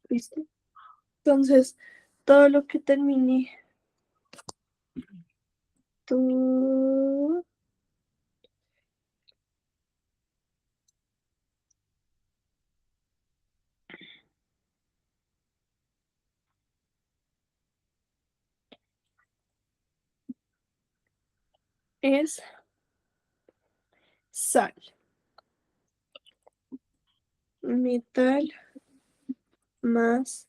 ¿Listo? Entonces, todo lo que termine tú es sal, metal más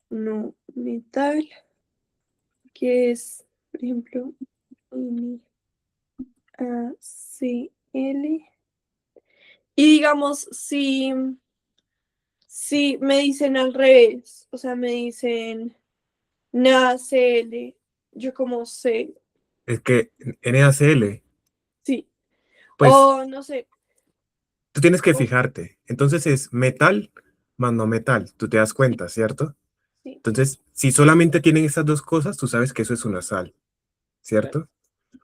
no metal, que es, por ejemplo, NaCl. Y digamos, si me dicen al revés, o sea, me dicen NaCl, yo como sé, Es que NaCl, sí. pues O no sé, tú tienes que o fijarte. Entonces es metal más no metal. Tú te das cuenta, ¿cierto? sí, Entonces, si solamente tienen estas dos cosas, tú sabes que eso es una sal, claro. ¿cierto?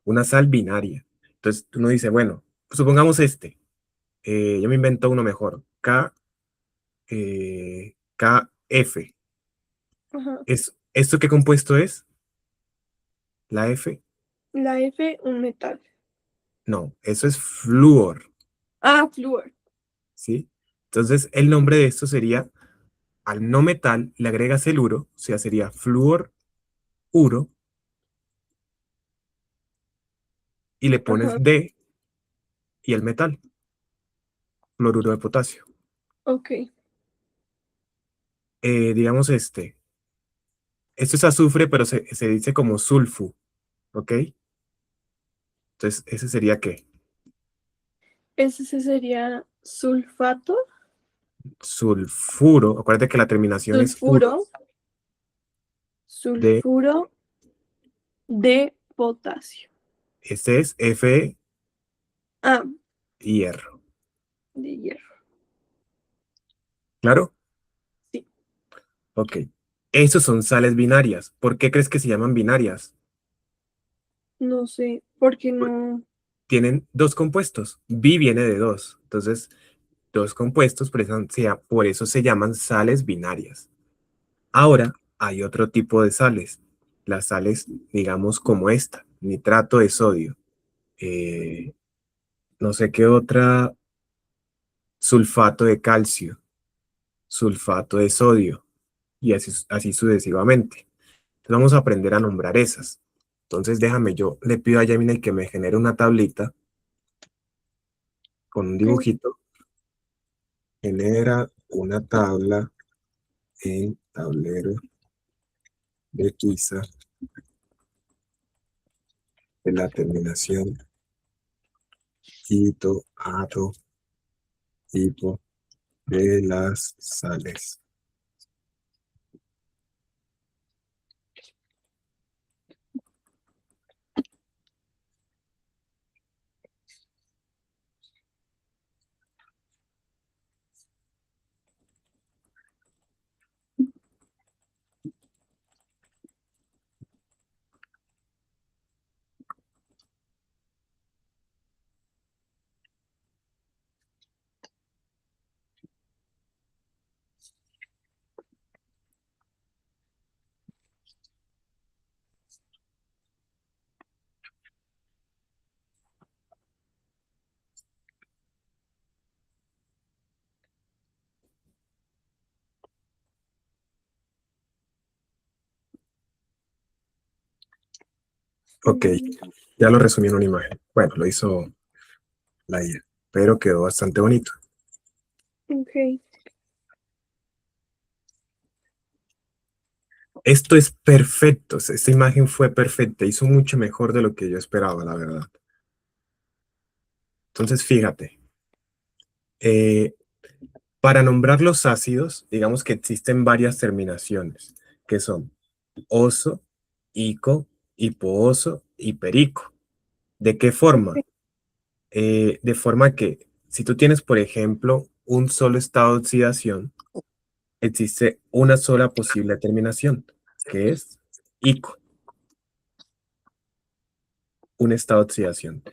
Una sal binaria. Entonces, uno dice, bueno, supongamos este. Yo me invento uno mejor. KF. Ajá. ¿Esto qué compuesto es? ¿La F? La F, un metal. No, eso es flúor, Ah, flúor. ¿sí? Entonces, el nombre de esto sería, al no metal, le agregas el uro, o sea, sería flúor, uro, y le pones Ajá. D y el metal, fluoruro de potasio. Ok. Digamos esto es azufre, pero se dice como sulfu, ¿ok? Entonces, ese sería ¿qué? Ese sería sulfato, Sulfuro, acuérdate que la terminación es uro, sulfuro, de, sulfuro de potasio. este es Fe Ah, y hierro, de hierro. ¿claro? Sí. Ok. Estos son sales binarias. ¿Por qué crees que se llaman binarias? No sé, porque Por- no. Tienen dos compuestos. Bi viene de dos. Entonces, dos compuestos, por eso se llaman sales binarias. Ahora, hay otro tipo de sales. Las sales, digamos, como esta, nitrato de sodio. Eh, no sé qué otra, sulfato de calcio, sulfato de sodio, y así sucesivamente. Entonces vamos a aprender a nombrar esas. Entonces déjame, yo le pido a Gemini que me genere una tablita con un Ok. dibujito. Genera una tabla en tablero de Kisa de la terminación quito, ato, tipo de las sales. Ok, Mm, ya lo resumí en una imagen. Bueno, lo hizo la IA, pero quedó bastante bonito. ok. Esto es perfecto, esta imagen fue perfecta, hizo mucho mejor de lo que yo esperaba, la verdad. Entonces, fíjate, eh, para nombrar los ácidos, digamos que existen varias terminaciones, que son oso, ico, hipooso y perico. ¿De qué forma? De forma que si tú tienes, por ejemplo, un solo estado de oxidación, existe una sola posible terminación, que es ico, un estado de oxidación.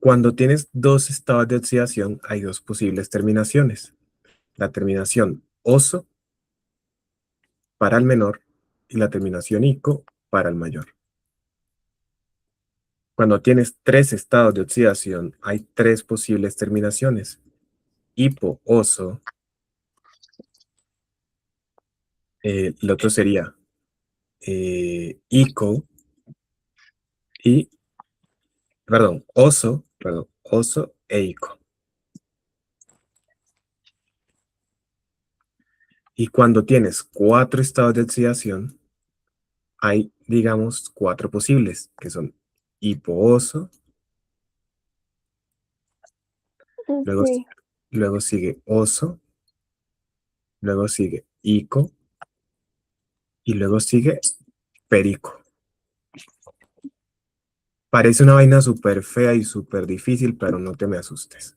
Cuando tienes dos estados de oxidación, hay dos posibles terminaciones. La terminación oso para el menor y la terminación ico para el mayor. Cuando tienes tres estados de oxidación, hay tres posibles terminaciones. Hipo, oso, el otro sería ico y, oso e ico. Y cuando tienes cuatro estados de oxidación, hay, digamos, cuatro posibles, que son hipooso, Ok, luego, luego sigue oso, luego sigue ico y luego sigue perico. Parece una vaina súper fea y súper difícil, pero no te me asustes.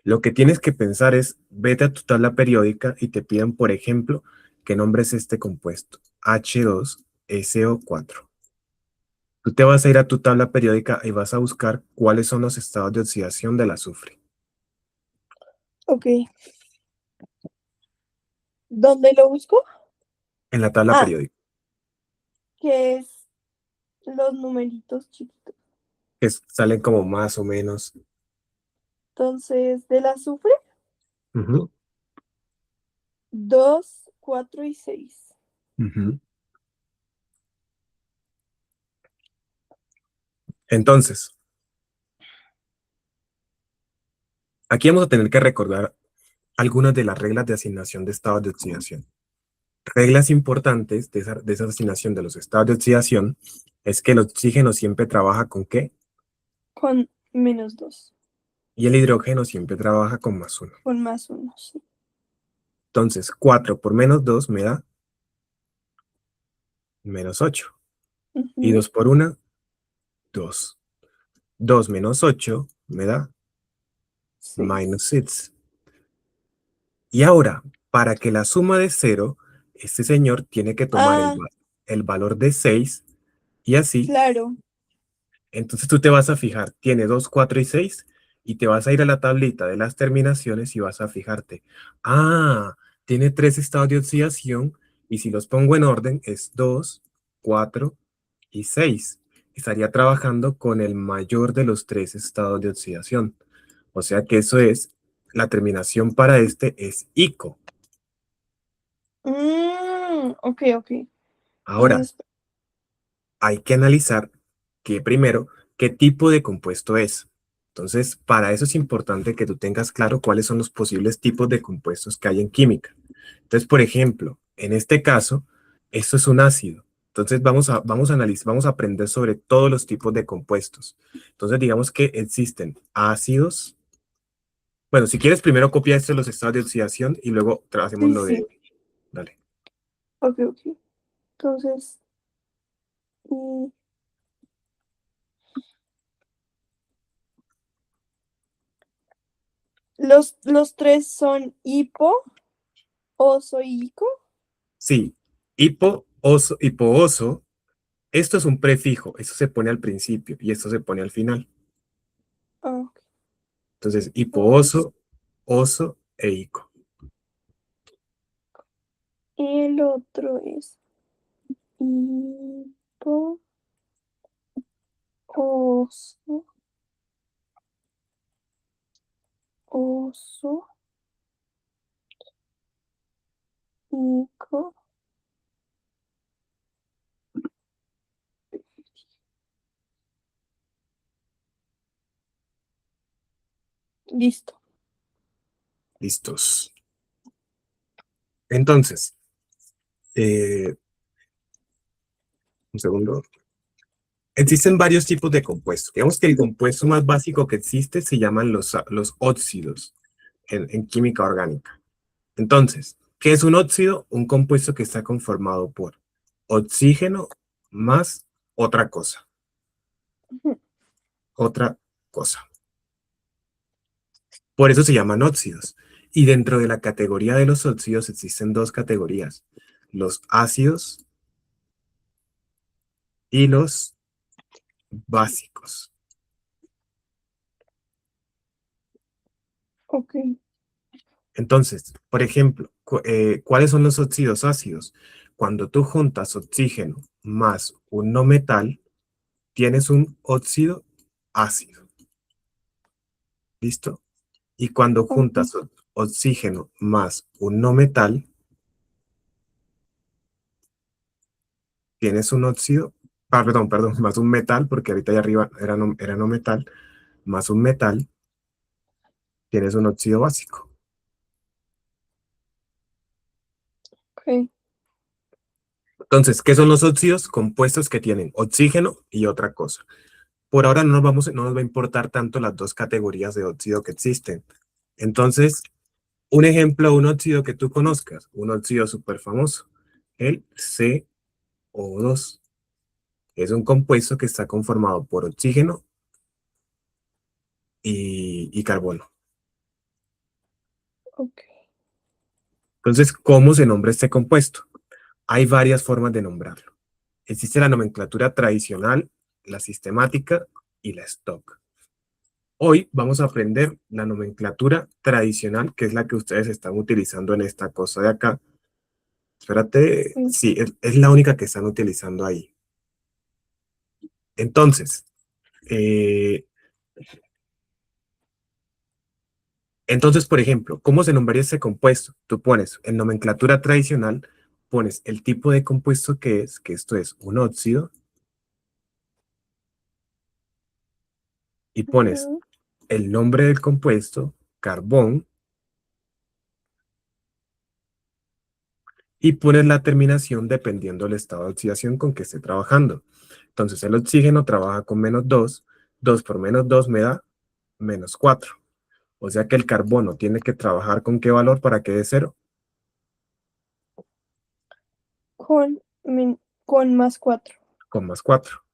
Lo que tienes que pensar es, vete a tu tabla periódica y te piden, por ejemplo, que nombres este compuesto, H2SO4. Tú te vas a ir a tu tabla periódica y vas a buscar cuáles son los estados de oxidación del azufre. ok. ¿Dónde lo busco? En la tabla Ah, periódica, que es los numeritos chiquitos. que salen como más o menos. Entonces, del azufre, Ujú, 2, 4 y 6. ujú. Entonces, aquí vamos a tener que recordar algunas de las reglas de asignación de estados de oxidación. Reglas importantes de esa asignación de los estados de oxidación es que el oxígeno siempre trabaja con ¿qué? Con -2. Y el hidrógeno siempre trabaja con +1. Con +1, sí. Entonces, 4 por -2 me da -8. Y Ujú, 2 por 1, 2. 2 menos 8 me da 6. -6. Y ahora, para que la suma de 0, este señor tiene que tomar Ah, el valor de 6 y así. claro. Entonces tú te vas a fijar, tiene 2, 4 y 6 y te vas a ir a la tablita de las terminaciones y vas a fijarte, tiene tres estados de oxidación y si los pongo en orden es 2, 4 y 6. Estaría trabajando con el mayor de los tres estados de oxidación. O sea que eso es, la terminación para este es ico. Ok, ok. Ahora, Entonces, hay que analizar primero qué tipo de compuesto es. Entonces, para eso es importante que tú tengas claro cuáles son los posibles tipos de compuestos que hay en química. Entonces, por ejemplo, en este caso, esto es un ácido. Entonces, vamos a analizar, vamos a aprender sobre todos los tipos de compuestos. Entonces, digamos que existen ácidos. Bueno, si quieres, primero copia esto de los estados de oxidación y luego hacemos sí, lo de... sí. Dale. Ok, ok. Entonces, mm, los tres son hipo, oso y ico. Sí, hipooso. Esto es un prefijo, esto se pone al principio y esto se pone al final. Ah, ok. Entonces, Os- hipooso, oso e ico. El otro es hipo, oso, oso, ico. Listo. Listos. Entonces, eh, un segundo. Existen varios tipos de compuestos. Digamos que el compuesto más básico que existe se llaman los óxidos en química orgánica. Entonces, ¿qué es un óxido? Un compuesto que está conformado por oxígeno más otra cosa. Ujú, Otra cosa. Por eso se llaman óxidos. Y dentro de la categoría de los óxidos existen dos categorías, los ácidos y los básicos. ok. Entonces, por ejemplo, ¿cuáles son los óxidos ácidos? cuando tú juntas oxígeno más un no metal, tienes un óxido ácido. ¿Listo? Y cuando Ok. juntas oxígeno más un no metal, tienes un óxido, perdón, más un metal, porque ahorita allá arriba era no metal, más un metal, tienes un óxido básico. Ok. Entonces, ¿qué son los óxidos? Compuestos que tienen oxígeno y otra cosa. Por ahora no nos va a importar tanto las dos categorías de óxido que existen. Entonces, un ejemplo, un óxido que tú conozcas, un óxido súper famoso, el CO2. Es un compuesto que está conformado por oxígeno y carbono. Ok. Entonces, ¿cómo se nombra este compuesto? Hay varias formas de nombrarlo. Existe la nomenclatura tradicional, la sistemática y la stock. Hoy vamos a aprender la nomenclatura tradicional, que es la que ustedes están utilizando en esta cosa de acá. Espérate, Sí. sí, es la única que están utilizando ahí. Entonces, eh, por ejemplo, ¿cómo se nombraría ese compuesto? Tú pones en nomenclatura tradicional, pones el tipo de compuesto que esto es un óxido, y pones Ujú. el nombre del compuesto, carbón, y pones la terminación dependiendo del estado de oxidación con que esté trabajando. Entonces, el oxígeno trabaja con -2, 2 por -2 me da -4. O sea que el carbono tiene que trabajar con qué valor para que dé cero, Con, con más 4. con +4.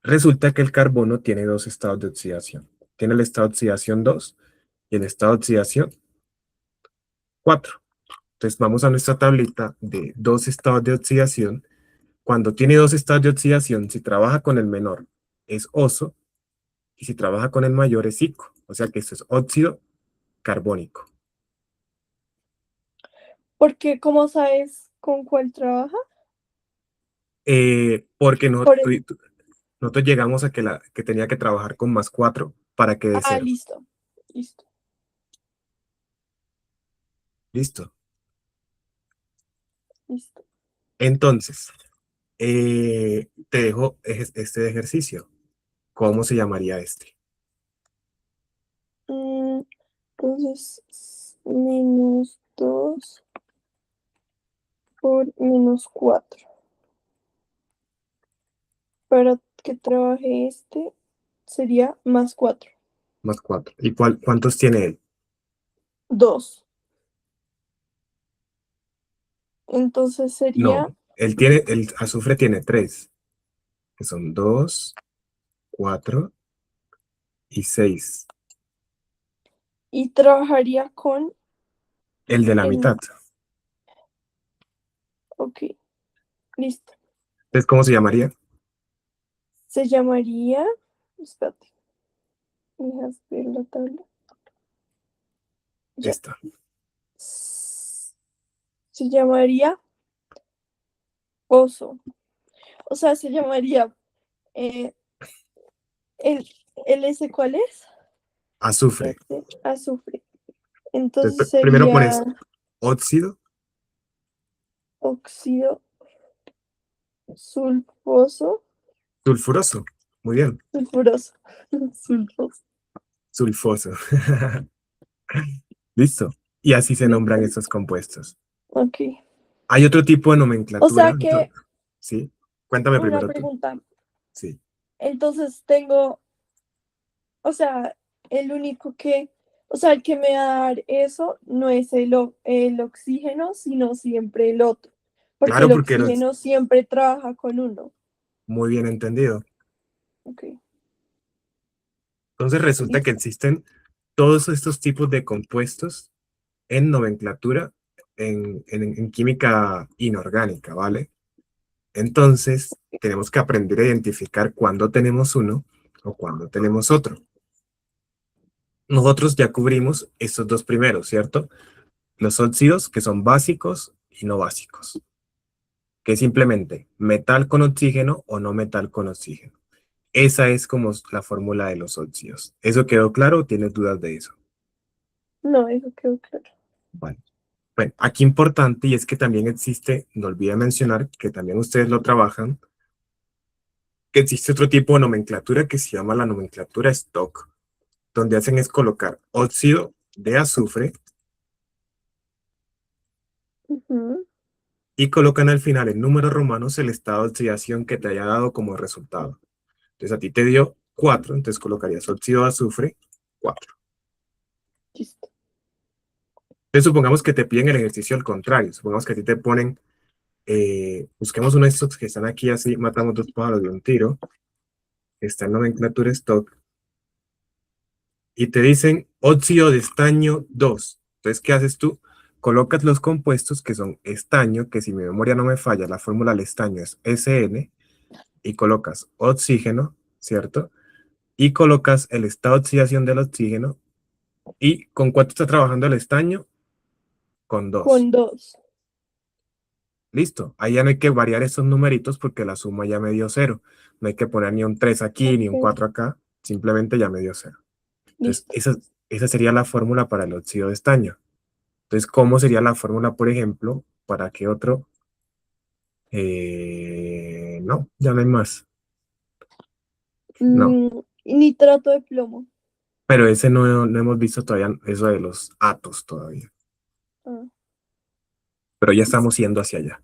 Resulta que el carbono tiene dos estados de oxidación. Tiene el estado de oxidación 2 y el estado de oxidación 4. Entonces vamos a nuestra tablita de dos estados de oxidación. Cuando tiene dos estados de oxidación, si trabaja con el menor es oso y si trabaja con el mayor es ico. O sea que esto es óxido carbónico. Porque, ¿cómo sabes con cuál trabaja? Porque Por el... nosotros llegamos a que tenía que trabajar con +4 para que dé Ah, cero. listo. Listo. Listo. Listo. Entonces, te dejo este ejercicio. ¿Cómo se llamaría este? Mm, entonces, -2 por -4. Para que trabaje este sería +4. +4. ¿Y cuántos tiene él? 2. Entonces No, sería, el azufre tiene 3, que son 2, 4 y 6. y trabajaría con El de la el, mitad. ok, listo. Entonces, ¿cómo se llamaría? Se llamaría, espérate, dejas ver la tabla. Ya. Esta. Se llamaría oso. O sea, se llamaría eh, el, el ese, ¿cuál es? Azufre. Este, azufre. Entonces, Entonces primero sería pones óxido óxido sulfoso, sulfuroso. Muy bien. sulfuroso, sulfoso. Sulfoso. Listo. Y así se nombran Listo. estos compuestos. Ok. Hay otro tipo de O nomenclatura. sea que, ¿Sí? Cuéntame una primero tú. pregunta. Sí. Entonces tengo, o sea, el único que, o sea, el que me va a dar eso no es el oxígeno, sino siempre el otro. Porque Claro, el porque oxígeno siempre trabaja con uno. muy bien entendido. Ok. Entonces resulta que Listo. existen todos estos tipos de compuestos en nomenclatura en química inorgánica, ¿vale? Entonces tenemos que aprender a identificar cuándo tenemos uno o cuándo tenemos otro. Nosotros ya cubrimos estos dos primeros, ¿cierto? Los óxidos que son básicos y no básicos. que es simplemente metal con oxígeno o no metal con oxígeno. Esa es como la fórmula de los óxidos. ¿Eso quedó claro o tienes dudas de eso? No, eso quedó claro. Vale. Bueno, aquí importante y es que también existe, no olvidé mencionar que también ustedes lo trabajan, que existe otro tipo de nomenclatura que se llama la nomenclatura stock, donde hacen es colocar óxido de azufre Ujú. y colocan al final en números romanos el estado de oxidación que te haya dado como resultado. Entonces a ti te dio 4, entonces colocarías óxido de azufre 4. Listo. Entonces supongamos que te piden el ejercicio al contrario, supongamos que a ti te ponen, busquemos uno de estos que están aquí así, matamos dos pájaros de un tiro, está en nomenclatura stock, y te dicen óxido de estaño 2. Entonces, ¿qué haces tú? Colocas los compuestos que son estaño, que si mi memoria no me falla, la fórmula del estaño es SN, y colocas oxígeno, ¿cierto? Y colocas el estado de oxidación del oxígeno. ¿Y con cuánto está trabajando el estaño? Con 2. Con dos. Listo. Ahí ya no hay que variar estos numeritos porque la suma ya me dio 0. No hay que poner ni un 3 aquí ni un Ok, 4 acá. Simplemente ya me dio 0. Entonces, listo. esa sería la fórmula para el óxido de estaño. Entonces, ¿cómo sería la fórmula, por ejemplo, para que otro? No, ya no hay más. No. Nitrato de plomo. Pero ese no hemos visto todavía eso de los atos todavía. Ah, Pero ya listo. estamos yendo hacia allá.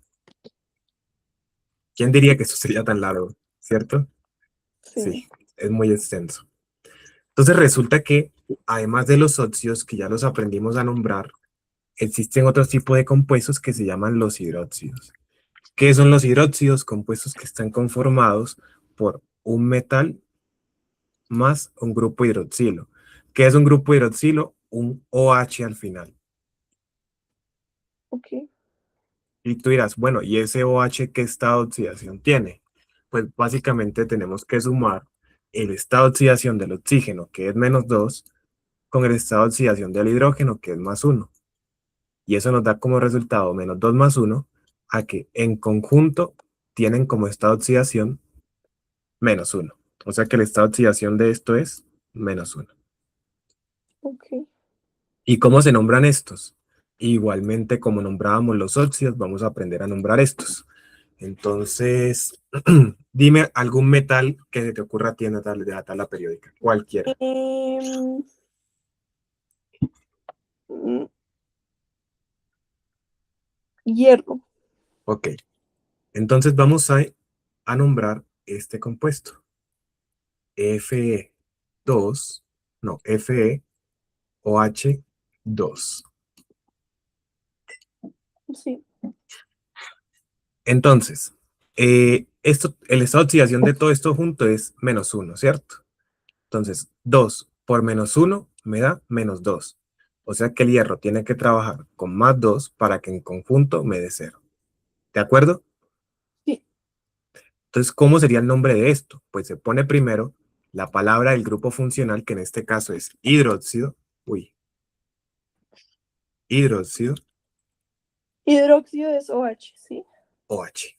¿Quién diría que esto sería tan largo? ¿Cierto? Sí, Sí. es muy extenso. Entonces resulta que, además de los óxidos, que ya los aprendimos a nombrar, existen otros tipos de compuestos que se llaman los hidróxidos. ¿Qué son los hidróxidos? Compuestos que están conformados por un metal más un grupo hidroxilo. ¿Qué es un grupo hidroxilo? Un OH al final. Ok. Y tú dirás, bueno, ¿y ese OH qué estado de oxidación tiene? Pues básicamente tenemos que sumar el estado de oxidación del oxígeno, que es -2, con el estado de oxidación del hidrógeno, que es +1. Y eso nos da como resultado -2 más 1, a que en conjunto tienen como estado de oxidación -1. O sea que el estado de oxidación de esto es -1. Ok. ¿Y cómo se nombran estos? Igualmente, como nombrábamos los óxidos, vamos a aprender a nombrar estos. Entonces, dime algún metal que se te ocurra a ti en de la tabla periódica, cualquiera. Em, mm, hierro. Ok, entonces vamos a nombrar este compuesto. Fe2, no, FeOH2. Sí. Entonces, el estado de oxidación de todo esto junto es -1, ¿cierto? Entonces, 2 por -1 me da -2. O sea que el hierro tiene que trabajar con +2 para que en conjunto me dé 0. ¿De acuerdo? Sí. Entonces, ¿cómo sería el nombre de esto? Pues se pone primero la palabra del grupo funcional, que en este caso es hidróxido. Uy, hidróxido Hidróxido es OH, ¿sí? OH.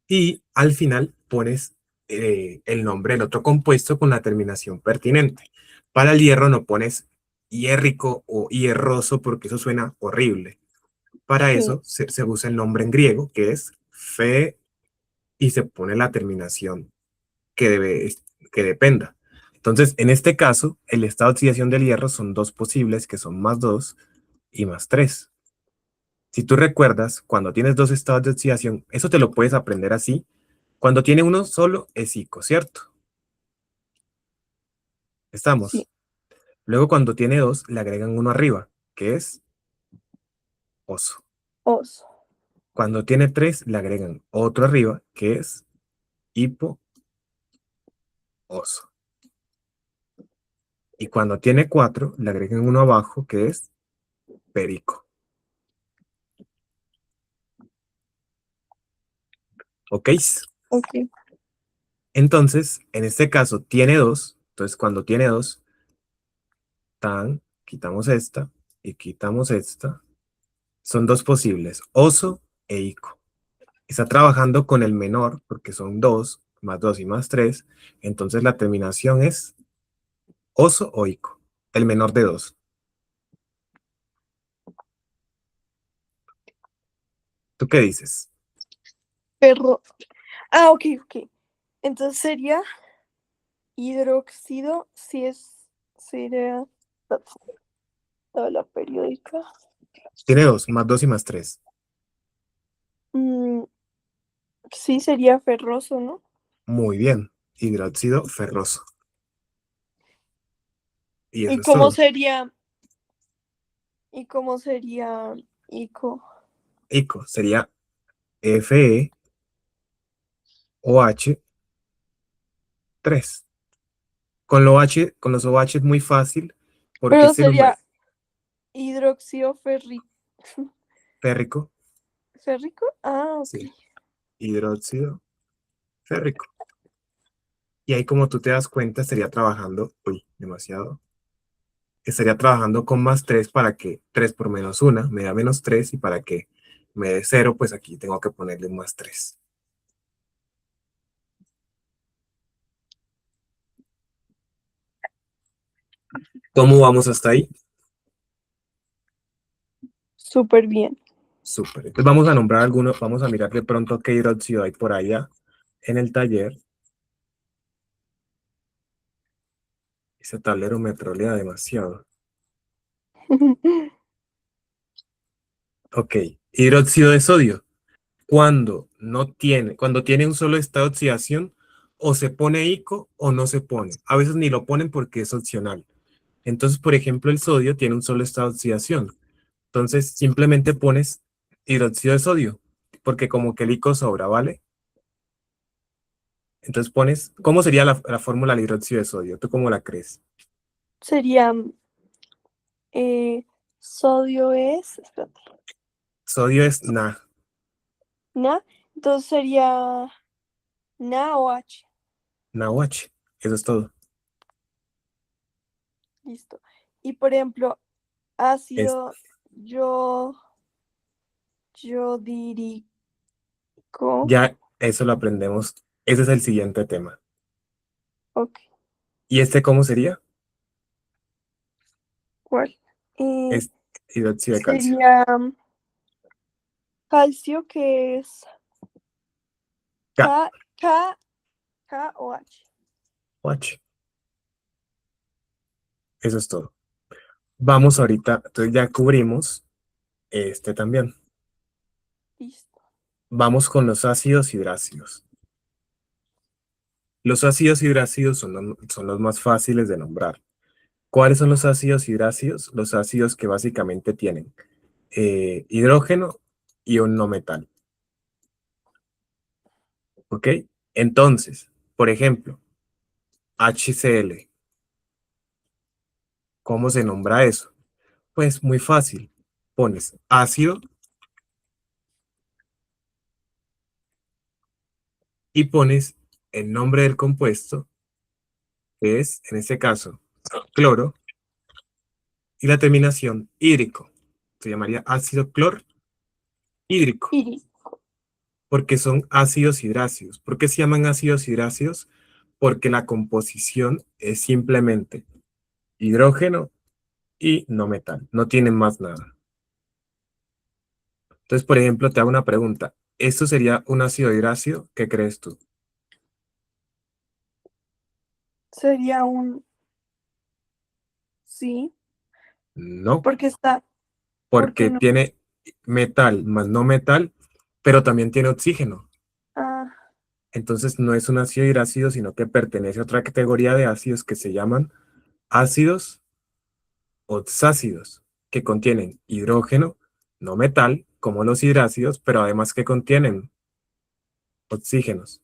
Y al final pones el nombre del otro compuesto con la terminación pertinente. Para el hierro no pones hierrico o hierroso porque eso suena horrible. Para Sí. eso se usa el nombre en griego, que es fe, y se pone la terminación que, que dependa. Entonces, en este caso, el estado de oxidación del hierro son dos posibles, que son +2 y +3. Si tú recuerdas, cuando tienes dos estados de oxidación, eso te lo puedes aprender así. Cuando tiene uno solo, es ico, ¿cierto? Sí. Estamos. Luego, cuando tiene dos, le agregan uno arriba, que es oso. Oso. Cuando tiene tres, le agregan otro arriba, que es hipo, oso. Y cuando tiene cuatro, le agregan uno abajo, que es perico. ¿Ok? Ok. Entonces, en este caso, tiene dos. Entonces, cuando tiene dos, quitamos esta y quitamos esta. Son dos posibles, oso e ico. Está trabajando con el menor, porque son 2 más 2 y más 3. Entonces la terminación es oso o ico, el menor de 2. ¿Tú qué dices? Ferro. Ah, ok, ok. Entonces sería hidróxido, si es, sería tabla periódica. Tiene 2 más 2 y más 3. Mm, sí, sería ferroso, ¿no? Muy bien, hidróxido ferroso. Y ¿Y eso es cómo todo. sería, y cómo sería ico? Ico sería FeOH3. Con los OH es muy fácil porque Pero este sería número hidróxido férrico, férrico. Ah, ok. sí, hidróxido férrico. Y ahí como tú te das cuenta, estaría trabajando, uy, demasiado, estaría trabajando con más 3 para que 3 por menos 1 me da menos 3 y para que me dé 0, pues aquí tengo que ponerle un más 3. ¿Cómo vamos hasta ahí? Súper bien. Súper. Entonces vamos a nombrar algunos, vamos a mirar de pronto qué hidróxido hay por allá en el taller. Ese tablero me trolea demasiado. Ok, hidróxido de sodio. Cuando tiene un solo estado de oxidación, o se pone ico o no se pone. A veces ni lo ponen porque es opcional. Entonces, por ejemplo, el sodio tiene un solo estado de oxidación. Entonces, simplemente pones hidróxido de sodio, porque como que el ico sobra, ¿vale? Entonces pones, ¿cómo sería la fórmula del hidróxido de sodio? ¿Tú cómo la crees? Sería eh, sodio es, espérate, Sodio es Na, Na. Entonces sería NaOH. NaOH. Eso es todo. Listo. Y por ejemplo, Es, ácido yo, yodírico. ya eso lo aprendemos. Ese es el siguiente tema. Ok, ¿Y este cómo sería? ¿cuál? Eh, Es hidróxido de calcio. sería calcio, que es K, K, K, KOH. OH. Eso es todo. Vamos ahorita, entonces ya cubrimos este también. Listo. Vamos con los ácidos hidrácidos. Los ácidos hidrácidos son los más fáciles de nombrar. ¿Cuáles son los ácidos hidrácidos? Los ácidos que básicamente tienen hidrógeno y un no metal. ¿Ok? Entonces, por ejemplo, HCl. ¿Cómo se nombra eso? Pues muy fácil. Pones ácido y pones el nombre del compuesto, que es, en este caso, cloro, y la terminación hídrico. Se llamaría ácido clorhídrico, Iris. porque son ácidos hidráceos. ¿Por qué se llaman ácidos hidráceos? Porque la composición es simplemente hidrógeno y no metal. No tienen más nada. Entonces, por ejemplo, te hago una pregunta. ¿Esto sería un ácido hidráceo? ¿Qué crees tú? Sería un sí, No, porque está, porque porque no. tiene metal más no metal, pero también tiene oxígeno. Ah, Entonces no es un ácido hidrácido, sino que pertenece a otra categoría de ácidos que se llaman ácidos oxácidos, que contienen hidrógeno, no metal, como los hidrácidos, pero además que contienen oxígenos.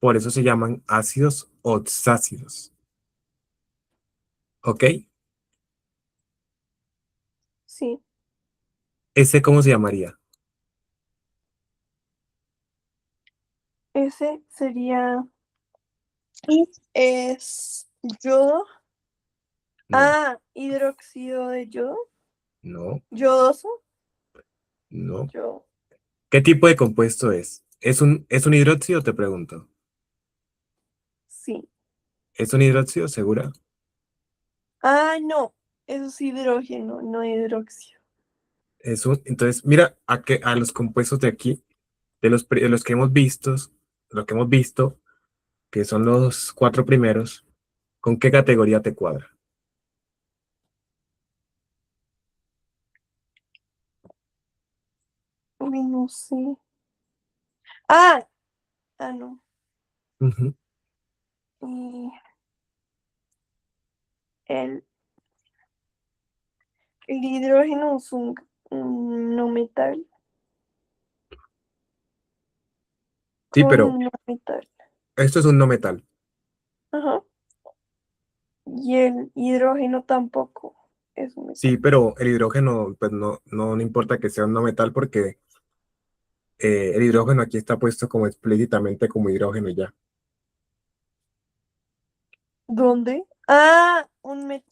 Por eso se llaman ácidos oxácidos. ¿Ok? sí. ¿Ese cómo se llamaría? Ese sería es yodo. No, Ah, hidróxido de yodo. no, Yodoso. no. Yo. ¿Qué tipo de compuesto es? Es un hidróxido, te pregunto? Sí. ¿Es un hidróxido, segura? Ah, no. Eso es hidrógeno, no hidróxido. Entonces, mira a los compuestos de aquí, de los que hemos visto, lo que hemos visto, que son los cuatro primeros, ¿con qué categoría te cuadra? Uy, no sé. Ah, no. Ujú. Y el, el hidrógeno es un no metal. Sí, Con pero un no metal. esto es un no metal. Ajá. Y el hidrógeno tampoco es un Sí, metal. pero el hidrógeno, pues no importa que sea un no metal porque el hidrógeno aquí está puesto como explícitamente como hidrógeno y ya. ¿Dónde? Ah, un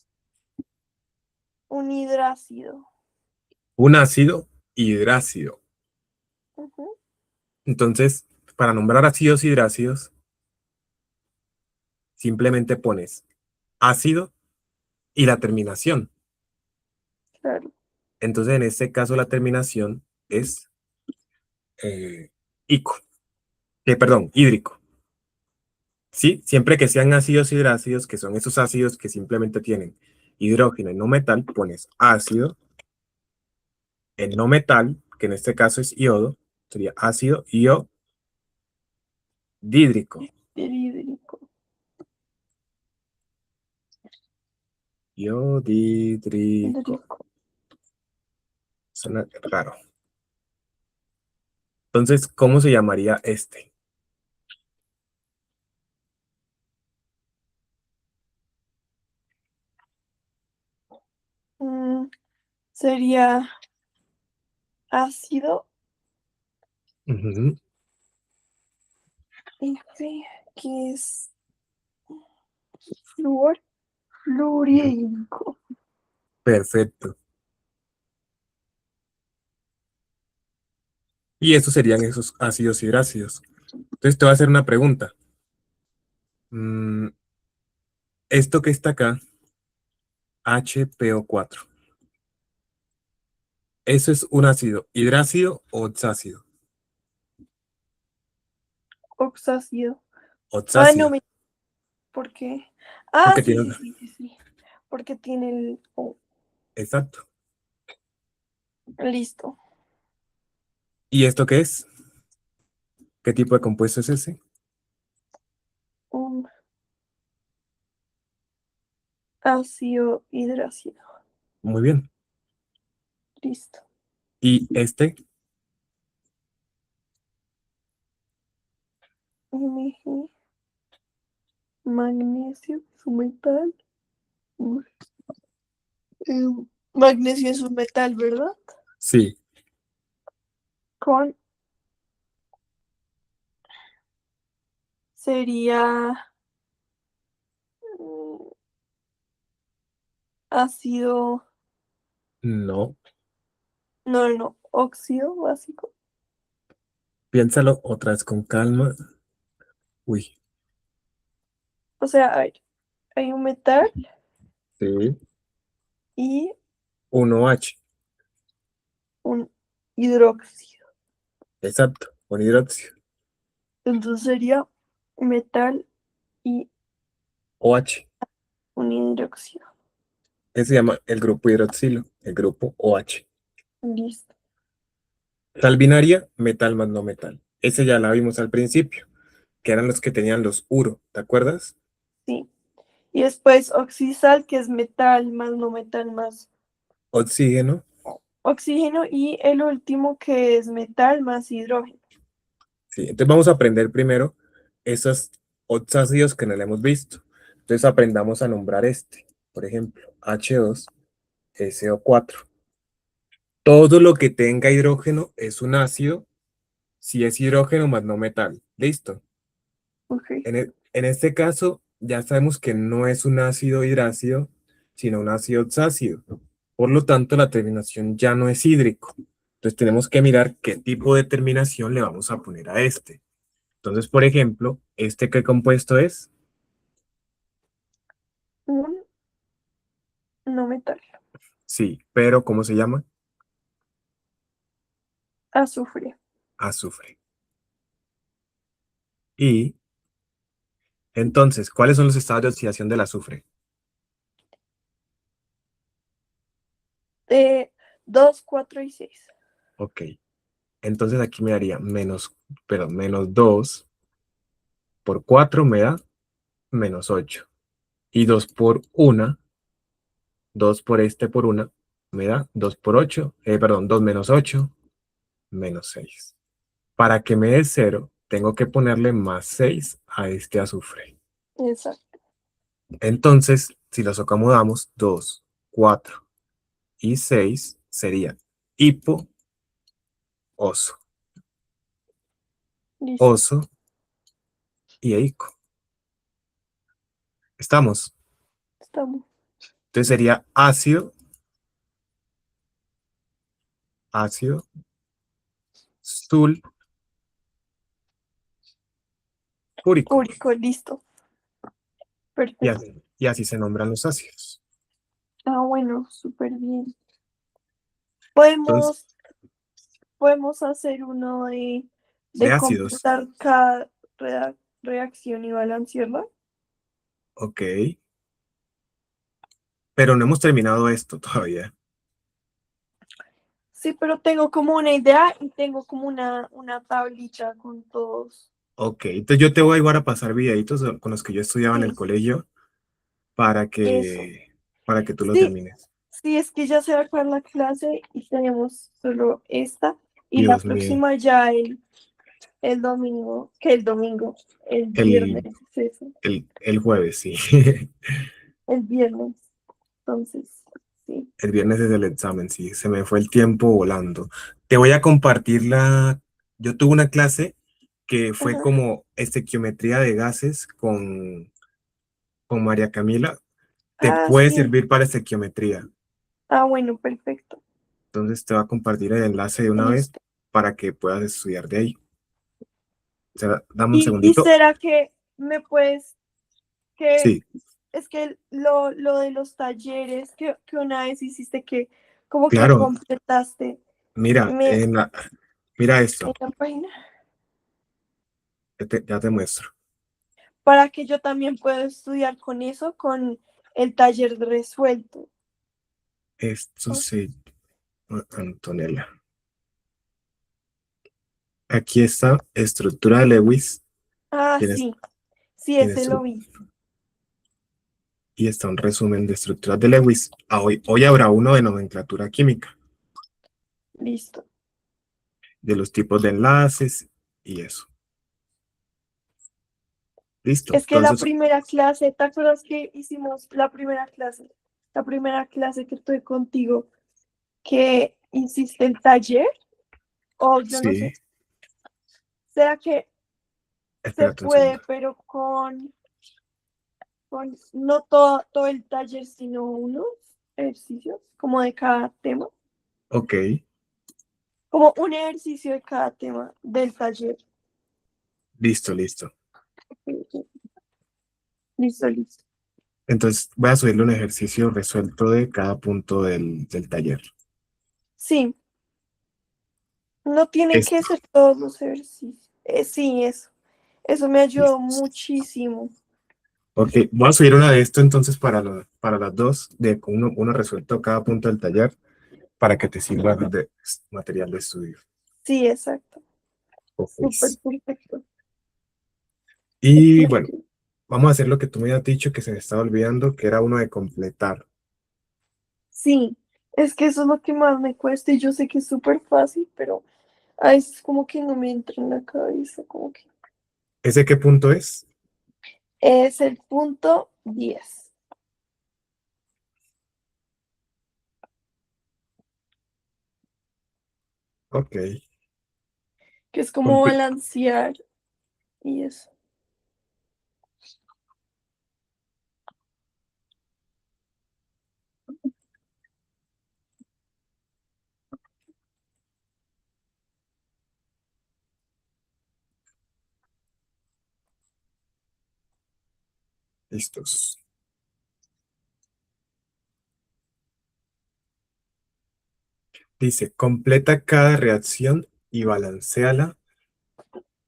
hidrácido. Un ácido hidrácido. Ujú. Entonces, para nombrar ácidos hidrácidos, simplemente pones ácido y la terminación. Claro. Entonces, en este caso, la terminación es ico, perdón, hídrico. Sí, siempre que sean ácidos hidrácidos, que son esos ácidos que simplemente tienen hidrógeno y no metal, pones ácido, el no metal, que en este caso es iodo, sería ácido iodídrico. El hídrico. Iodídrico. Hídrico. Suena raro. Entonces, ¿cómo se llamaría este? Mm, sería ácido Ujú. F, que es fluorídrico. Perfecto. Y estos serían esos ácidos hidrácidos. Entonces te voy a hacer una pregunta. Mm, esto que está acá, HPO4, ¿eso es un ácido hidrácido o oxácido? Oxácido. Ah, no, Oxácido, ¿por qué? Ah, porque sí, tiene... sí, sí, sí, sí. Porque tiene el... Exacto. listo. ¿Y esto qué es? ¿Qué tipo de compuesto es ese? Un ácido hidrácido. Muy bien. Listo. ¿Y este? Mg, magnesio, es un metal. Uy, magnesio es un metal, ¿verdad? Sí, Con sería mm, ácido, no. no, no, óxido básico. Piénsalo otra vez con calma. Uy, O sea, a ver, hay un metal sí. y 1H. un hidróxido. Exacto, un hidróxido. Entonces sería metal y OH. un hidróxido. Ese se llama el grupo hidroxilo, el grupo OH. Listo. Tal binaria, metal más no metal. Ese ya la vimos al principio, que eran los que tenían los uro, ¿te acuerdas? Sí. Y después oxisal, que es metal más no metal más Oxígeno. oxígeno. Y el último que es metal más hidrógeno. Sí, entonces vamos a aprender primero esos oxácidos que no le hemos visto. Entonces aprendamos a nombrar este. Por ejemplo, H2SO4. Todo lo que tenga hidrógeno es un ácido si es hidrógeno más no metal. ¿Listo? Ok. En este caso, ya sabemos que no es un ácido hidrácido, sino un ácido oxácido. Por lo tanto, la terminación ya no es hídrico. Entonces tenemos que mirar qué tipo de terminación le vamos a poner a este. Entonces, por ejemplo, ¿este qué compuesto es? Un no metal. Sí, pero ¿cómo se llama? Azufre. Azufre. Y entonces, ¿cuáles son los estados de oxidación del azufre? 2, 4 y 6. Ok, entonces aquí me daría menos, perdón, menos 2 por 4 me da menos 8. Y 2 por 1, 2 por este por 1, me da 2 por 8, perdón, 2 menos 8, menos 6. Para que me dé 0, tengo que ponerle más 6 a este azufre. Exacto. Entonces, si los acomodamos, 2, 4 y 6 sería hipo, oso, Listo. oso y eico. ¿Estamos? Estamos. Entonces sería ácido, ácido, sulfúrico. Úrico, listo. Y Perfecto. así, y así se nombran los ácidos. Ah, bueno, súper bien. Entonces, Podemos, podemos hacer uno de de ácidos. completar cada reacción y balancearla. Ok. Pero no hemos terminado esto todavía. Sí, pero tengo como una idea y tengo como una tablita con todos. Ok. Entonces yo te voy a igual a pasar videitos con los que yo estudiaba en el Sí, colegio para eso. que, para que tú lo Sí, termines. sí, es que ya se va a acabar la clase y tenemos solo esta. Y la Dios mío. próxima ya el domingo, que el domingo, el viernes, El, es eso, el jueves, sí. el viernes. Entonces, sí. El viernes es el examen, sí. Se me fue el tiempo volando. Te voy a compartir la... Yo tuve una clase que fue Ajá. como estequiometría de gases con María Camila. Te Ah, puede sí. servir para estequiometría. Ah, bueno, perfecto. Entonces te voy a compartir el enlace de una vez Listo. para que puedas estudiar de ahí. O sea, dame un ¿Y segundito. será que me puedes, que Sí, es que lo de los talleres que una vez hiciste que como que claro. completaste Mira, me, mira en esto. la página Ya te muestro. para que yo también pueda estudiar con eso, con el taller resuelto? Esto Oh, se... Antonella. Aquí está estructura de Lewis. ah, Tienes, sí, sí, tienes ese lo vi. y está un resumen de estructuras de Lewis. Hoy habrá uno de nomenclatura química, Listo. de los tipos de enlaces y eso. Listo. Es que la Entonces, primera clase, ¿te acuerdas que hicimos la primera clase? La primera clase que tuve contigo, que hiciste el taller, o yo no sí, sé, ¿será que se espérate un segundo. puede, pero no todo el taller, sino unos ejercicios, como de cada tema, Ok, como un ejercicio de cada tema del taller? listo, listo. Listo, listo. Entonces voy a subirle un ejercicio resuelto de cada punto del taller. Sí, no tienen Es, que ser todos los ejercicios. Sí, eso me ayudó listo. muchísimo. Ok, voy a subir una de esto entonces para las dos, de uno resuelto cada punto del taller, para que te sirva de material de estudio. Sí, exacto. Ok. Súper perfecto. Y bueno, Excelente. vamos a hacer lo que tú me habías dicho que se me estaba olvidando, que era uno de completar. Sí, es que eso es lo que más me cuesta y yo sé que es súper fácil, pero a veces como que no me entra en la cabeza, como que ¿Ese qué punto es? es el punto 10, Ok. que es como Comple- balancear y eso. Listos. Dice, completa cada reacción y balanceala.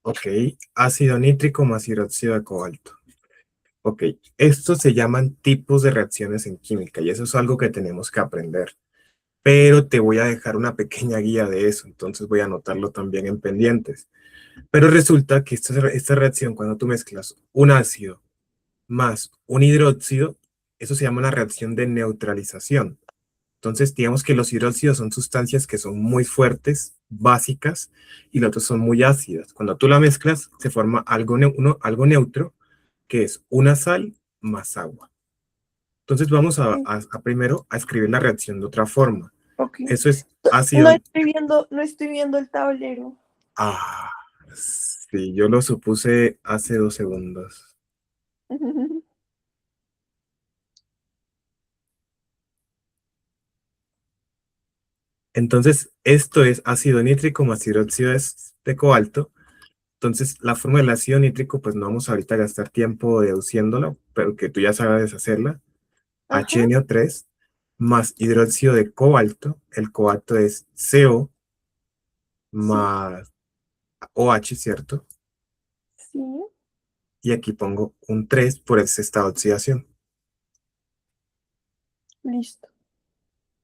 Ok, ácido nítrico más hidróxido de cobalto. Ok, estos se llaman tipos de reacciones en química y eso es algo que tenemos que aprender. Pero te voy a dejar una pequeña guía de eso, entonces voy a anotarlo también en pendientes. Pero resulta que esta reacción, cuando tú mezclas un ácido más un hidróxido, eso se llama una reacción de neutralización. Entonces, digamos que los hidróxidos son sustancias que son muy fuertes, básicas, y los otros son muy ácidas. Cuando tú la mezclas, se forma algo neutro, que es una sal más agua. Entonces, vamos a primero a escribir la reacción de otra forma. Ok. Eso es No ácido. estoy viendo, no estoy viendo el tablero. Ah, sí, yo lo supuse hace 2 segundos. Entonces, esto es ácido nítrico más hidróxido de cobalto. Entonces, la forma del ácido nítrico, pues no vamos ahorita a gastar tiempo deduciéndola, pero que tú ya sabes hacerla. Ajá, HNO3 más hidróxido de cobalto. El cobalto es CO sí, más OH, ¿cierto? sí, Y aquí pongo un 3 por ese estado de oxidación. listo.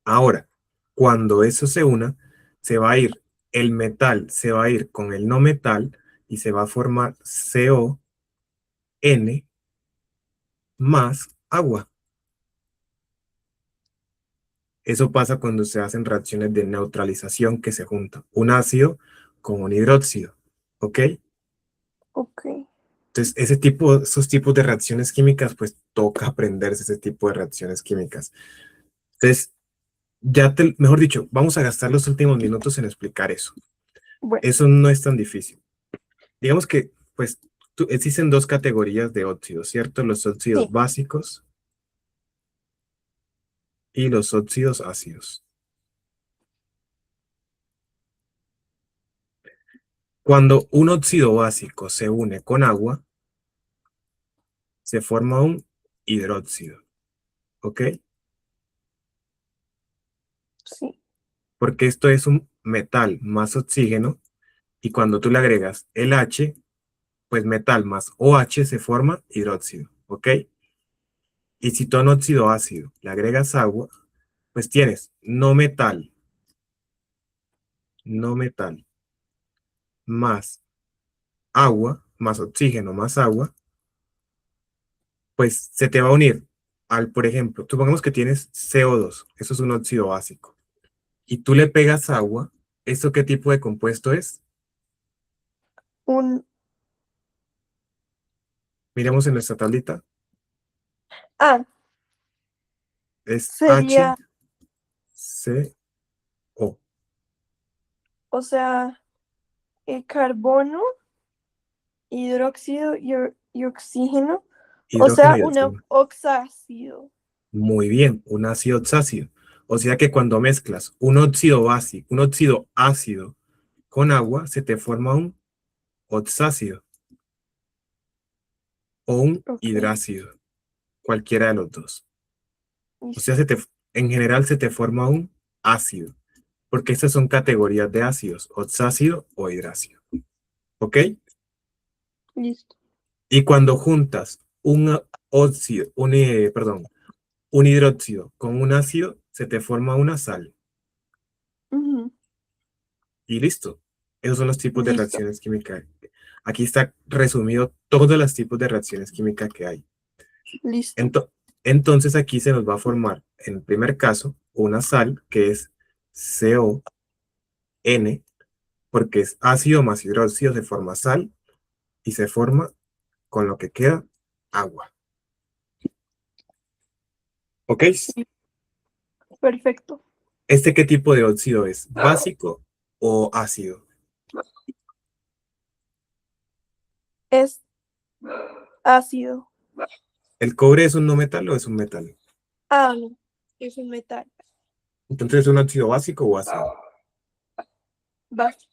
Ahora, cuando eso se una, se va a ir, el metal se va a ir con el no metal y se va a formar CON más agua. Eso pasa cuando se hacen reacciones de neutralización que se juntan un ácido con un hidróxido, ¿ok? Ok, Entonces, esos tipos de reacciones químicas, pues toca aprenderse ese tipo de reacciones químicas. Entonces, mejor dicho, vamos a gastar los últimos minutos en explicar eso. bueno, Eso no es tan difícil. Digamos que, pues, existen dos categorías de óxidos, ¿cierto? Los óxidos sí, básicos y los óxidos ácidos. Cuando un óxido básico se une con agua, se forma un hidróxido, ¿ok? sí, Porque esto es un metal más oxígeno y cuando tú le agregas el H, pues metal más OH se forma hidróxido, ¿ok? Y si tú a un óxido ácido le agregas agua, pues tienes no metal más agua, más oxígeno más agua, pues se te va a unir por ejemplo, supongamos que tienes CO2, eso es un óxido básico, y tú le pegas agua, ¿esto qué tipo de compuesto es? un, Miremos en nuestra tablita, ah, es sería, HCO, o sea, carbono, hidróxido y oxígeno, o hidrógeno sea, y un oxígeno. oxácido. Muy bien, un ácido oxácido. O sea que cuando mezclas un óxido básico, un óxido ácido con agua, se te forma un oxácido o un Ok, hidrácido, cualquiera de los dos. O sea, listo, en general se te forma un ácido, porque estas son categorías de ácidos, oxácido o hidrácido. ¿Ok? listo. Y cuando juntas un óxido, un hidróxido con un ácido, se te forma una sal. Ujú, Y listo. Esos son los tipos de listo, reacciones químicas. Aquí está resumido todos los tipos de reacciones químicas que hay. listo. Ento- entonces aquí se nos va a formar, en el primer caso, una sal que es CON, porque es ácido más hidróxido, se forma sal y se forma con lo que queda agua. ¿Ok? Perfecto. ¿Este qué tipo de óxido es? ¿Básico o ácido? Es ácido. ¿El cobre es un no metal o es un metal? Ah, no, es un metal. Entonces, ¿es un óxido básico o ácido? Básico.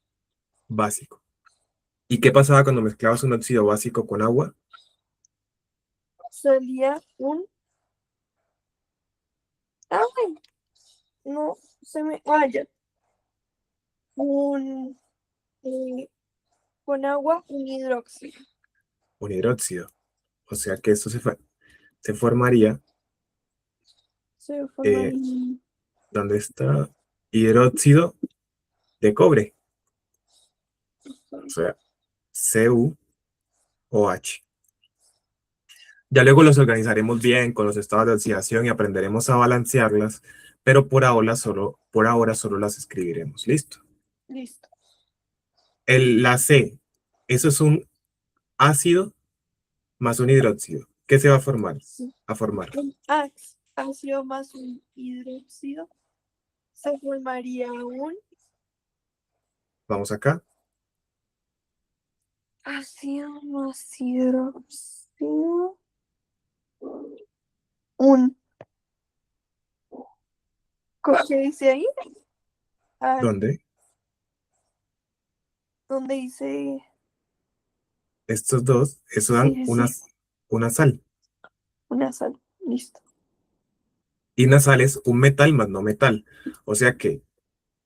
Básico. ¿Y qué pasaba cuando mezclabas un óxido básico con agua? Sería un... ¡Ay! No, se me... Ah, ya. Un... con agua, un hidróxido. Un hidróxido. O sea que esto se formaría, Se eh, formaría... ¿dónde está? Hidróxido de cobre. O sea, CuOH. Ya luego los organizaremos bien con los estados de oxidación y aprenderemos a balancearlas, pero por ahora solo las escribiremos. ¿Listo? Listo. La C, eso es un ácido más un hidróxido. ¿Qué se va a formar? Sí. A formar. Un ácido más un hidróxido se formaría un Vamos acá. ácido más hidróxido. Un, ¿qué dice ahí? Ah, ¿Dónde? donde dice, Estos dos, eso sí, dan sí, sí, una sal. una sal. Listo. Y una sal es un metal más no metal. O sea que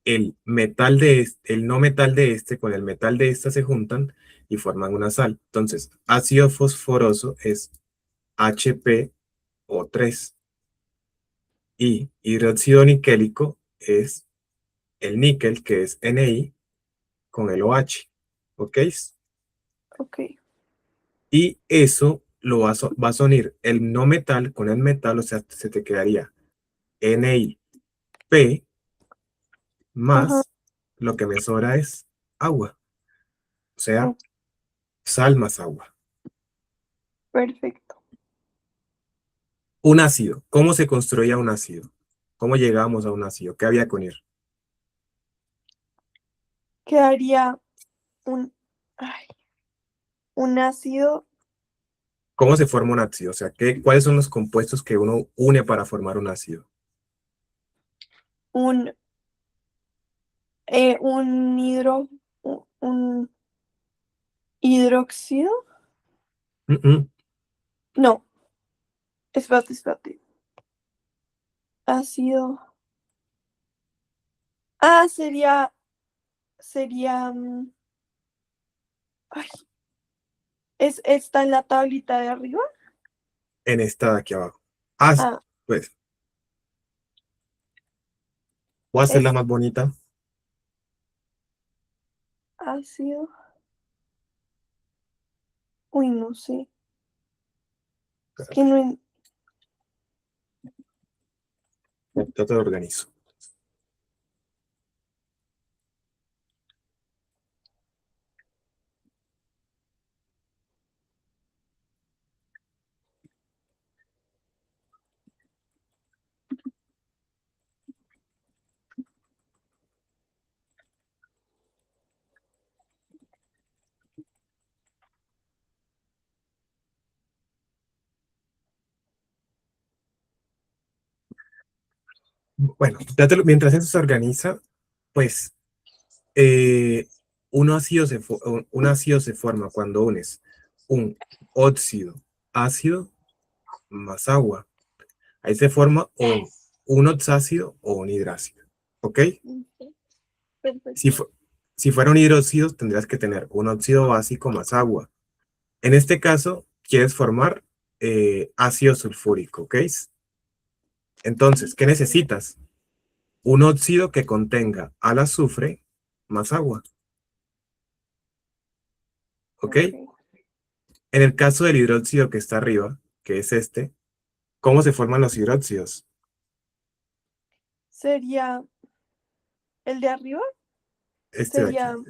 el no metal de este con el metal de esta se juntan y forman una sal. Entonces, ácido fosforoso es HPO3 y hidróxido niquélico es el níquel, que es Ni con el OH. ¿Ok? Ok, Y eso lo vas a unir el no metal con el metal, o sea, se te quedaría NiP ajá, más lo que me sobra es agua, o sea, oh, sal más agua. perfecto. Un ácido, ¿cómo se construía un ácido? ¿Cómo llegamos a un ácido? ¿Qué había que unir? Quedaría un, ay, un ácido, ¿Cómo se forma un ácido? O sea, ¿cuáles son los compuestos que uno une para formar un ácido? un, un un hidróxido. Mm, mm. No, espérate. Ácido. Ah, sería, ay, está en la tablita de arriba. En esta de aquí abajo. Ah, Ah, pues, voy a hacerla es más bonita. ácido. Uy, no sé. Es que no. Yo te lo organizo. Bueno, mientras eso se organiza, pues eh, un ácido se forma cuando unes un óxido ácido más agua. Ahí se forma un oxácido o un hidrácido. ¿Ok? Ok, Si, perfecto. fu- si fuera un hidróxido, tendrías que tener un óxido básico más agua. En este caso, quieres formar ácido sulfúrico. ¿Ok? Entonces, ¿qué necesitas? Un óxido que contenga al azufre más agua. ¿Ok? Ok. En el caso del hidróxido que está arriba, que es este, ¿cómo se forman los hidróxidos? Sería el de arriba. Este de Sería aquí,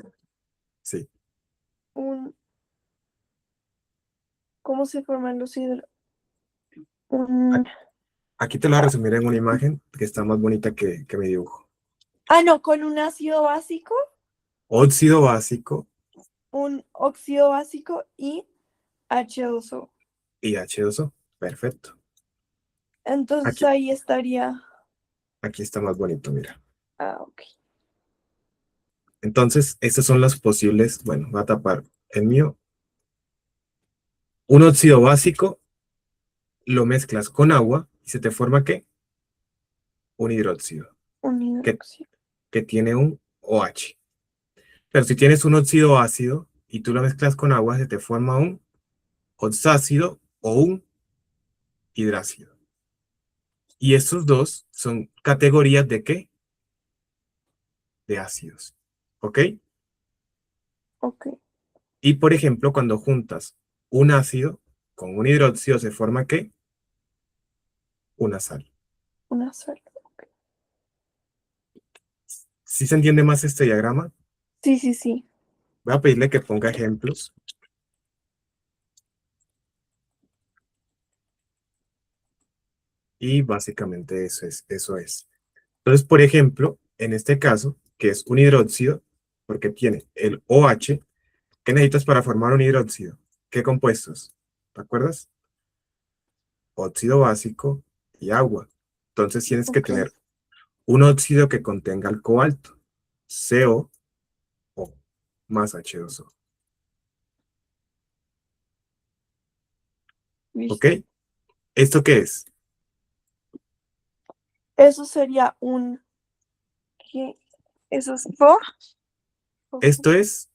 sí. un. ¿Cómo se forman los hidro? Un. Aquí te lo voy a resumir en una imagen que está más bonita que mi dibujo. Ah, no, con un ácido básico, Óxido básico un óxido básico y H2O. y H2O. Perfecto. Entonces Aquí, ahí estaría. aquí está más bonito, mira. Ah, ok. Entonces, estos son los posibles, bueno, voy a tapar el mío. Un óxido básico lo mezclas con agua y se te forma ¿qué? Un hidróxido Un que, hidróxido. que tiene un OH. Pero si tienes un óxido ácido y tú lo mezclas con agua, se te forma un oxácido o un hidrácido. Y estos dos son categorías de ¿qué? De ácidos. ¿Ok? Ok, Y por ejemplo, cuando juntas un ácido con un hidróxido, se forma ¿qué? Una sal. una sola. ¿Sí se entiende más este diagrama? Sí, sí, sí. Voy a pedirle que ponga ejemplos. Y básicamente eso es, eso es. Entonces, por ejemplo, en este caso, que es un hidróxido, porque tiene el OH, ¿qué necesitas para formar un hidróxido? ¿Qué compuestos? ¿Te acuerdas? Óxido básico y agua. Entonces tienes que Ok, tener un óxido que contenga el cobalto, CO o más H2O. ¿Ok? listo. ¿Esto qué es? Eso sería un... ¿Qué? ¿Eso es por? Esto es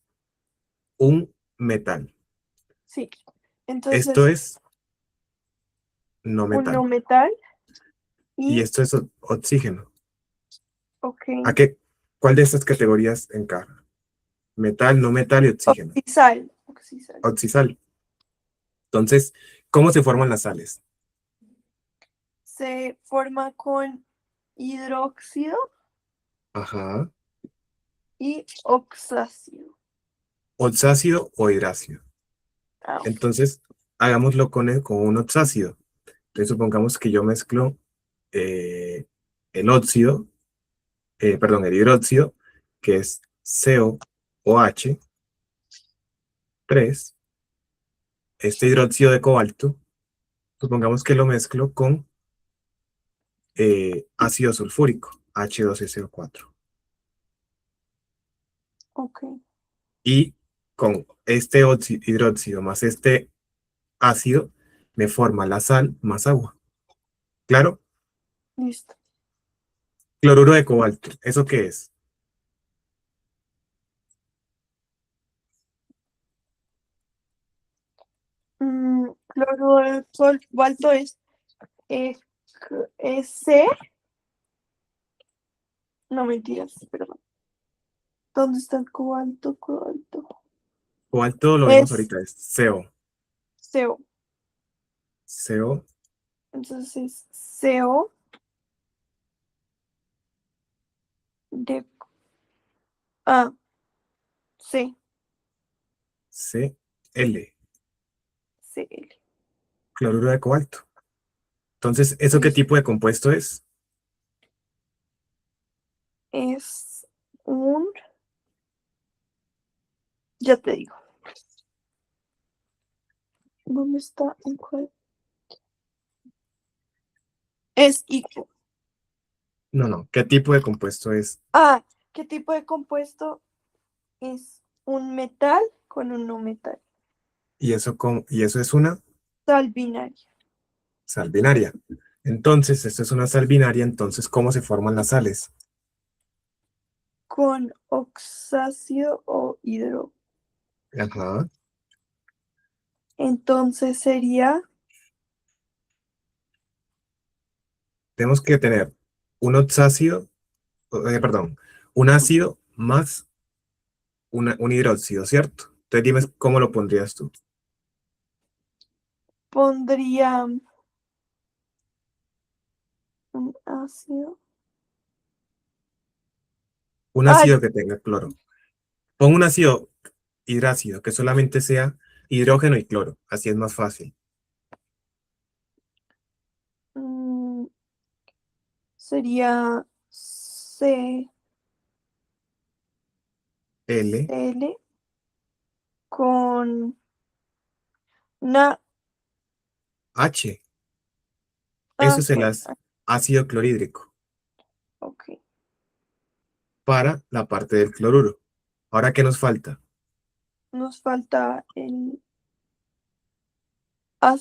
un metal. Sí. Esto Entonces, es no un no metal. metal Y y, esto es oxígeno. ok, ¿A qué? ¿Cuál de estas categorías encaja? Metal, no metal y oxígeno. oxisal. Oxisal. Oxisal. Entonces, ¿cómo se forman las sales? Se forma con hidróxido Ajá. y oxácido. Oxácido o hidrácido. Ah, ok. Entonces, hagámoslo con un oxácido. Entonces, supongamos que yo mezclo eh, el óxido, perdón, el hidróxido, que es COOH3. Este hidróxido de cobalto, supongamos que lo mezclo con ácido sulfúrico, H2SO4. Ok, Y con este hidróxido más este ácido, me forma la sal más agua. ¿Claro? listo. Cloruro de cobalto. ¿Eso qué es? Cloruro de cobalto eh, es C. No mentiras, perdón. ¿Dónde está el cobalto? Cobalto. Cobalto lo vimos Es ahorita, es CO. CO. CO, Entonces CO de A, C, Cl, Cl. cloruro de cobalto. Entonces, ¿eso qué Listo. tipo de compuesto es? Es un, ya te digo, ¿dónde está? ¿En cuál? Es ICO. No, no, ¿qué tipo de compuesto es? Ah, ¿qué tipo de compuesto es un metal con un no metal? Y eso es una Sal binaria. sal binaria. Entonces, esto es una sal binaria, entonces, ¿cómo se forman las sales? Con oxácido o hidro. Ajá. Entonces sería, Tenemos que tener un oxácido, perdón, un ácido más un hidróxido, ¿cierto? Entonces dime cómo lo pondrías tú. pondría un ácido. Un Ay, ácido que tenga cloro. Pon un ácido hidrácido que solamente sea hidrógeno y cloro. Así es más fácil. mm, sería C, L, Cl con una, H. Eso es el con, ácido clorhídrico ok. para la parte del cloruro. Ahora, ¿qué nos falta? Nos falta el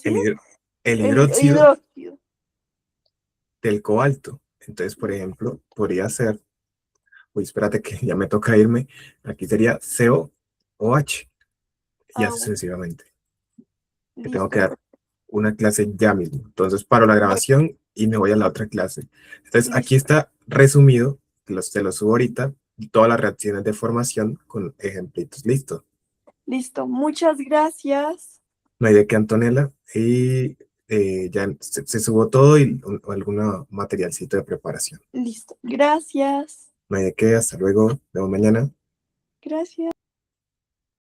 El ácido. el El hidróxido hidróxido. del cobalto. Entonces, por ejemplo, podría ser, uy, espérate que ya me toca irme, aquí sería COOH y Ah, así bueno, sucesivamente. Que tengo que listo. dar una clase ya mismo. Entonces paro la Bueno, grabación y me voy a la otra clase. Entonces aquí listo. está resumido, te lo subo ahorita, todas las reacciones de formación con ejemplitos. Listo. Listo. Muchas gracias. No hay de qué, Antonella. Y ya se subo todo y algún materialcito de preparación. Listo. Gracias. No hay de qué, hasta luego, nos vemos mañana. Gracias.